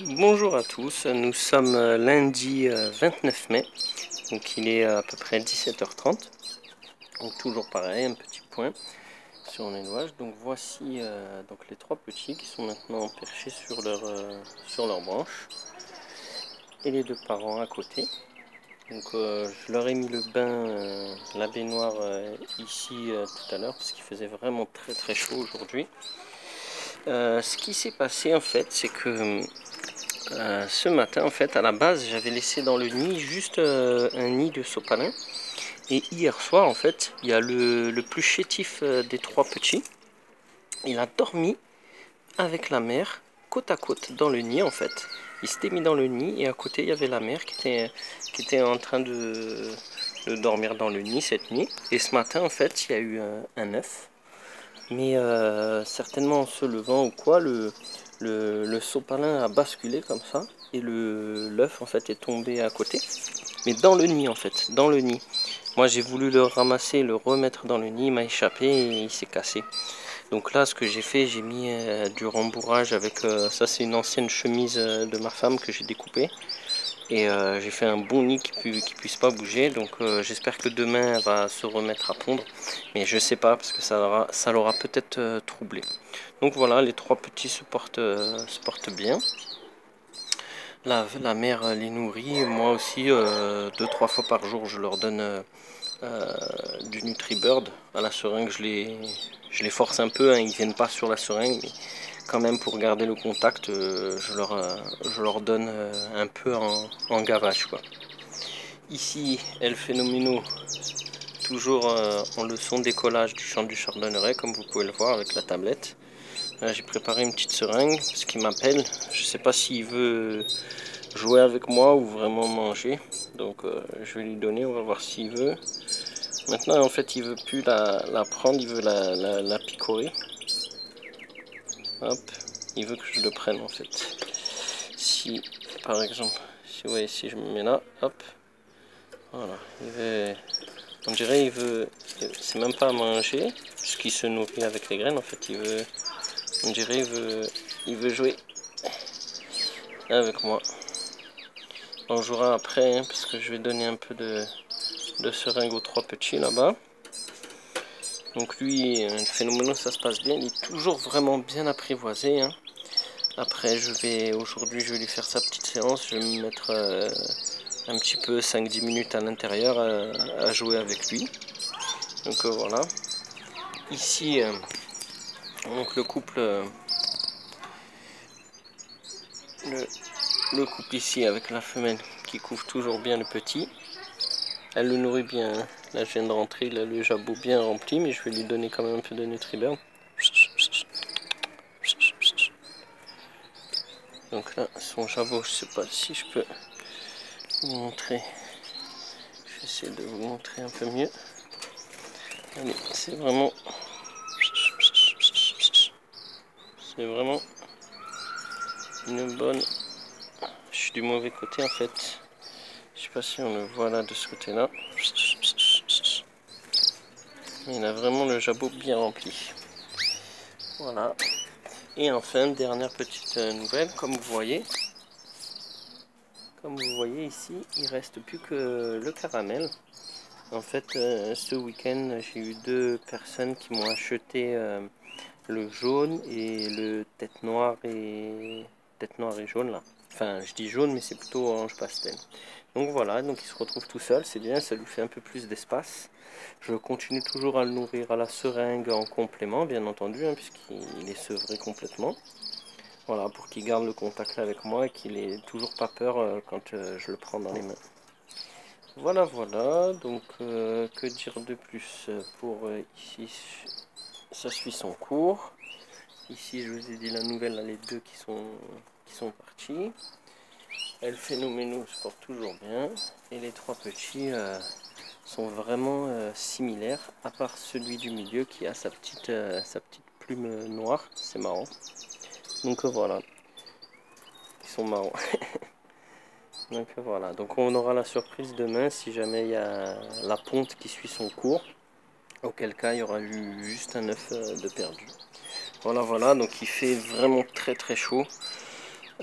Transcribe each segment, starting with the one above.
Bonjour à tous, nous sommes lundi 29 mai, donc il est à peu près 17h30, donc toujours pareil, un petit point sur l'élevage. Donc voici donc les trois petits qui sont maintenant perchés sur leur branche et les deux parents à côté. Donc je leur ai mis le bain, la baignoire ici tout à l'heure parce qu'il faisait vraiment très chaud aujourd'hui. Ce qui s'est passé en fait, c'est que ce matin, en fait, à la base, j'avais laissé dans le nid juste un nid de sopalin. Et hier soir, en fait, il y a le plus chétif des trois petits. Il a dormi avec la mère, côte à côte, dans le nid, en fait. Il s'était mis dans le nid et à côté, il y avait la mère qui était en train de dormir dans le nid cette nuit. Et ce matin, en fait, il y a eu un œuf. Mais certainement en se levant ou quoi, le sopalin a basculé comme ça et l'œuf en fait est tombé à côté. Mais dans le nid en fait, dans le nid. Moi j'ai voulu le ramasser, le remettre dans le nid, il m'a échappé et il s'est cassé. Donc là ce que j'ai fait, j'ai mis du rembourrage avec, ça c'est une ancienne chemise de ma femme que j'ai découpée. Et j'ai fait un bon nid qui puisse pas bouger. Donc j'espère que demain elle va se remettre à pondre. Mais je sais pas parce que ça l'aura peut-être troublé. Donc voilà, les trois petits se portent bien. La mère les nourrit. Moi aussi, 2-3 fois par jour, je leur donne du NutriBird. À la seringue, je les force un peu. Hein, ils viennent pas sur la seringue. Mais quand même, pour garder le contact, je leur donne un peu en gavage, quoi. Ici, El Phénoméno, toujours en leçon d'écolage du chant du chardonneret, comme vous pouvez le voir avec la tablette. Là, j'ai préparé une petite seringue, parce qu'il m'appelle. Je sais pas s'il veut jouer avec moi ou vraiment manger. Donc je vais lui donner, on va voir s'il veut. Maintenant, en fait, il veut plus la prendre, il veut la picorer. Hop, il veut que je le prenne, en fait. Si, par exemple, si, ouais, si je me mets là, hop, voilà, il veut... On dirait il veut, c'est même pas à manger, puisqu'il se nourrit avec les graines. En fait, on dirait il veut jouer avec moi. On jouera après, hein, parce que je vais donner un peu de seringue aux trois petits là-bas. Donc lui, le phénomène, ça se passe bien. Il est toujours vraiment bien apprivoisé. Hein. Après, aujourd'hui, je vais lui faire sa petite séance. Je vais me mettre un petit peu 5-10 minutes à l'intérieur à jouer avec lui. Donc voilà. Ici, donc le couple, le couple ici avec la femelle qui couvre toujours bien le petit. Elle le nourrit bien. Hein. Là, je viens de rentrer, il a le jabot bien rempli, mais je vais lui donner quand même un peu de NutriBird. Donc là, son jabot, je sais pas si je peux vous montrer. Je vais essayer de vous montrer un peu mieux. Allez, c'est vraiment une bonne. Je suis du mauvais côté en fait. Je sais pas si on le voit là de ce côté-là. Mais il a vraiment le jabot bien rempli. Voilà. Et enfin, dernière petite nouvelle, comme vous voyez ici, il reste plus que le caramel. En fait, ce week-end, j'ai eu deux personnes qui m'ont acheté le jaune et le tête noire et jaune là. Enfin, je dis jaune, mais c'est plutôt orange pastel. Donc voilà, donc il se retrouve tout seul, c'est bien, ça lui fait un peu plus d'espace. Je continue toujours à le nourrir à la seringue en complément, bien entendu, hein, puisqu'il est sevré complètement. Voilà, pour qu'il garde le contact avec moi et qu'il ait toujours pas peur quand je le prends dans les mains. Voilà, voilà, donc que dire de plus pour ici, ça suit son cours. Ici, je vous ai dit la nouvelle, là, les deux qui sont partis. El Phénoméno se porte toujours bien. Et les trois petits sont vraiment similaires, à part celui du milieu qui a sa petite plume noire. C'est marrant. Donc voilà, ils sont marrants. Donc voilà, donc on aura la surprise demain si jamais il y a la ponte qui suit son cours. Auquel cas, il y aura eu juste un œuf de perdu. Voilà, voilà, donc il fait vraiment très chaud.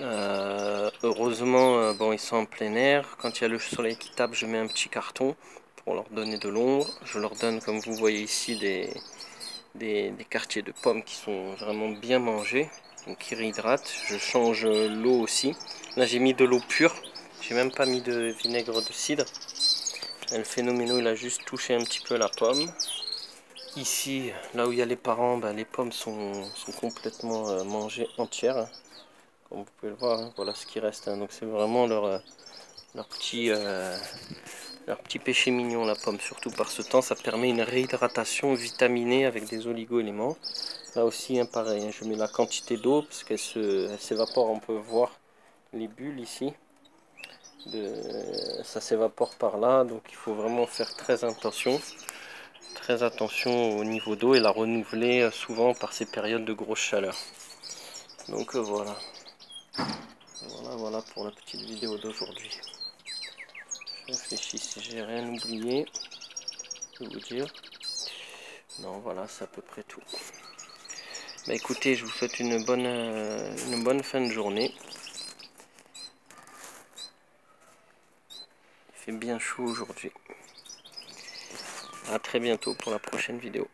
Heureusement, bon, ils sont en plein air. Quand il y a le soleil qui tape, je mets un petit carton pour leur donner de l'ombre. Je leur donne, comme vous voyez ici, des quartiers de pommes qui sont vraiment bien mangés, donc qui réhydratent. Je change l'eau aussi. Là, j'ai mis de l'eau pure. J'ai même pas mis de vinaigre de cidre. Le phénoménal, il a juste touché un petit peu la pomme. Ici, là où il y a les parents, ben, les pommes sont complètement mangées entières. Comme vous pouvez le voir, hein, voilà ce qui reste. Hein. Donc c'est vraiment leur petit péché mignon, la pomme. Surtout par ce temps, ça permet une réhydratation vitaminée avec des oligo-éléments. Là aussi, hein, pareil, hein, je mets la quantité d'eau parce qu'elle s'évapore. On peut voir les bulles ici. Ça s'évapore par là, donc il faut vraiment faire très attention au niveau d'eau et la renouveler souvent par ces périodes de grosse chaleur. Donc voilà. Voilà pour la petite vidéo d'aujourd'hui. Je réfléchis si j'ai rien oublié de vous dire. Non, voilà, c'est à peu près tout. Bah écoutez, je vous souhaite une bonne fin de journée. Il fait bien chaud aujourd'hui. À très bientôt pour la prochaine vidéo.